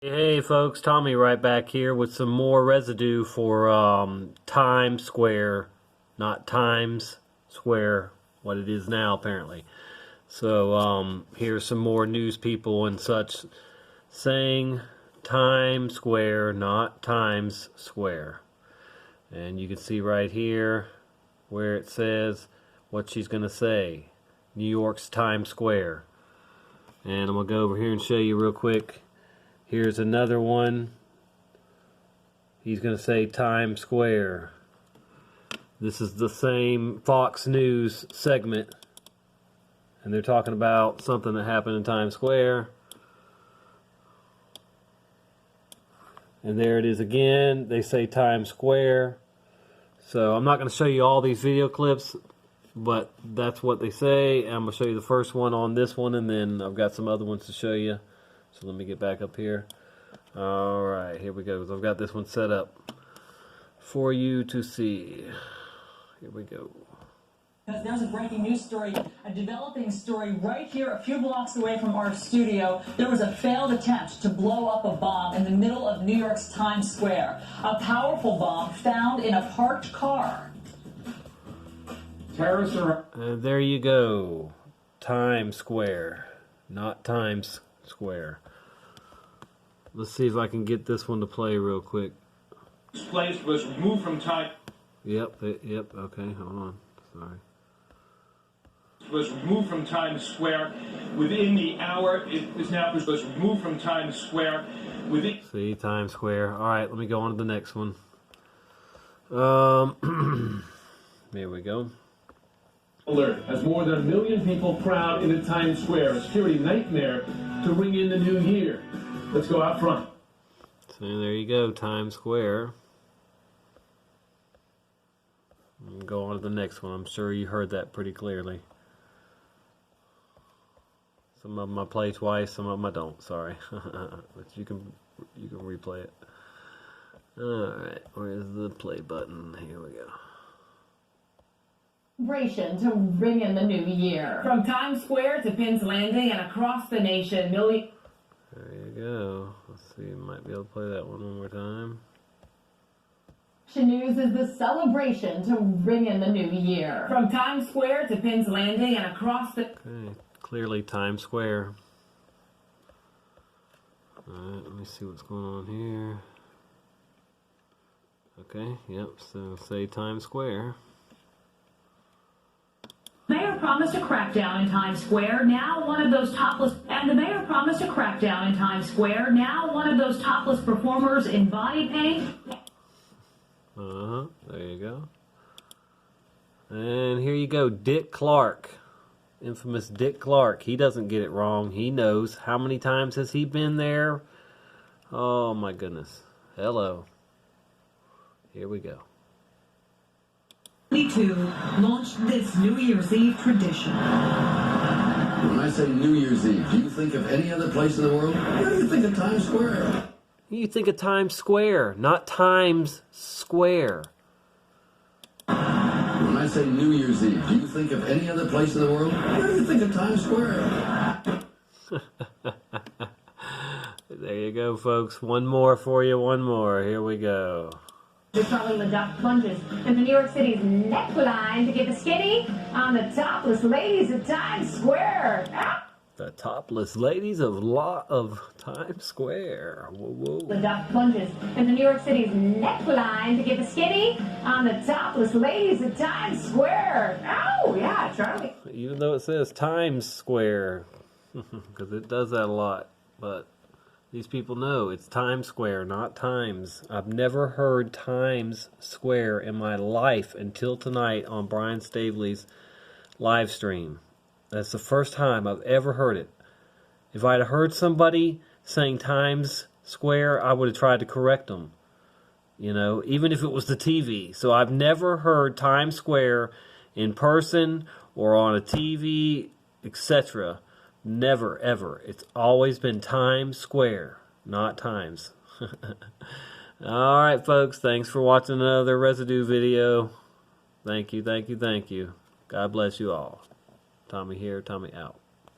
Hey folks, Tommy right back here with some more residue for Times Square, not Times Square, what it is now apparently. So here's some more news people and such saying Times Square, not Times Square. And you can see right here where it says what she's going to say. New York's Times Square. And I'm going to go over here and show you real quick. Here's another one. He's going to say Times Square. This is the same Fox News segment. And they're talking about something that happened in Times Square. And there it is again. They say Times Square. So I'm not going to show you all these video clips, but that's what they say. I'm going to show you the first one on this one, and then I've got some other ones to show you. So let me get back up here. Alright, here we go. I've got this one set up for you to see. Here we go. There's a breaking news story, a developing story right here a few blocks away from our studio. There was a failed attempt to blow up a bomb in the middle of New York's Times Square. A powerful bomb found in a parked car. Terrorists are... There you go. Times Square, not Times Square. Let's see if I can get this one to play real quick. This place was removed from time. Yep, okay, hold on. Sorry. Was removed from Times Square within the hour. It was now was removed from Times Square within. See, Times Square. All right, let me go on to the next one. Here we go. Alert as more than 1 million people crowd into Times Square, a security nightmare to ring in the new year. Let's go out front. So there you go, Times Square. And go on to the next one. I'm sure you heard that pretty clearly. Some of them I play twice, some of them I don't. Sorry, but you can replay it. All right, where's the play button? Here we go. To ring in the new year. From Times Square to Penn's Landing and across the nation, There you go. Let's see, might be able to play that one more time. News is the celebration to ring in the new year. From Times Square to Penn's Landing and across the... Okay, clearly Times Square. Alright, let me see what's going on here. Okay, yep, so say Times Square. Mayor promised a crackdown in Times Square, now one of those topless, and the mayor promised a crackdown in Times Square, now one of those topless performers in body paint. There you go. And here you go, Dick Clark. Infamous Dick Clark. He doesn't get it wrong. He knows. How many times has he been there? Oh my goodness. Hello. Here we go. 22 launched this New Year's Eve tradition. When I say New Year's Eve, do you think of any other place in the world? What do you think of Times Square? You think of Times Square, not Times Square. When I say New Year's Eve, do you think of any other place in the world? What do you think of Times Square? There you go, folks. One more for you, one more. Here we go. You're probably the duck plunges into New York City's neckline to get the skinny on the topless ladies at Times Square. The topless ladies of Times Square. Whoa, whoa. The duck plunges into New York City's neckline to get the skinny on the topless ladies at Times Square. Oh, yeah, Charlie. Even though it says Times Square, because it does that a lot, but these people know it's Times Square, not Times. I've never heard Times Square in my life until tonight on Brian Staveley's live stream. That's the first time I've ever heard it. If I'd heard somebody saying Times Square, I would have tried to correct them. You know, even if it was the TV. So I've never heard Times Square in person or on a TV, etc. Never, ever. It's always been Times Square, not Times. Alright, folks. Thanks for watching another Residue video. Thank you, thank you, thank you. God bless you all. Tommy here, Tommy out.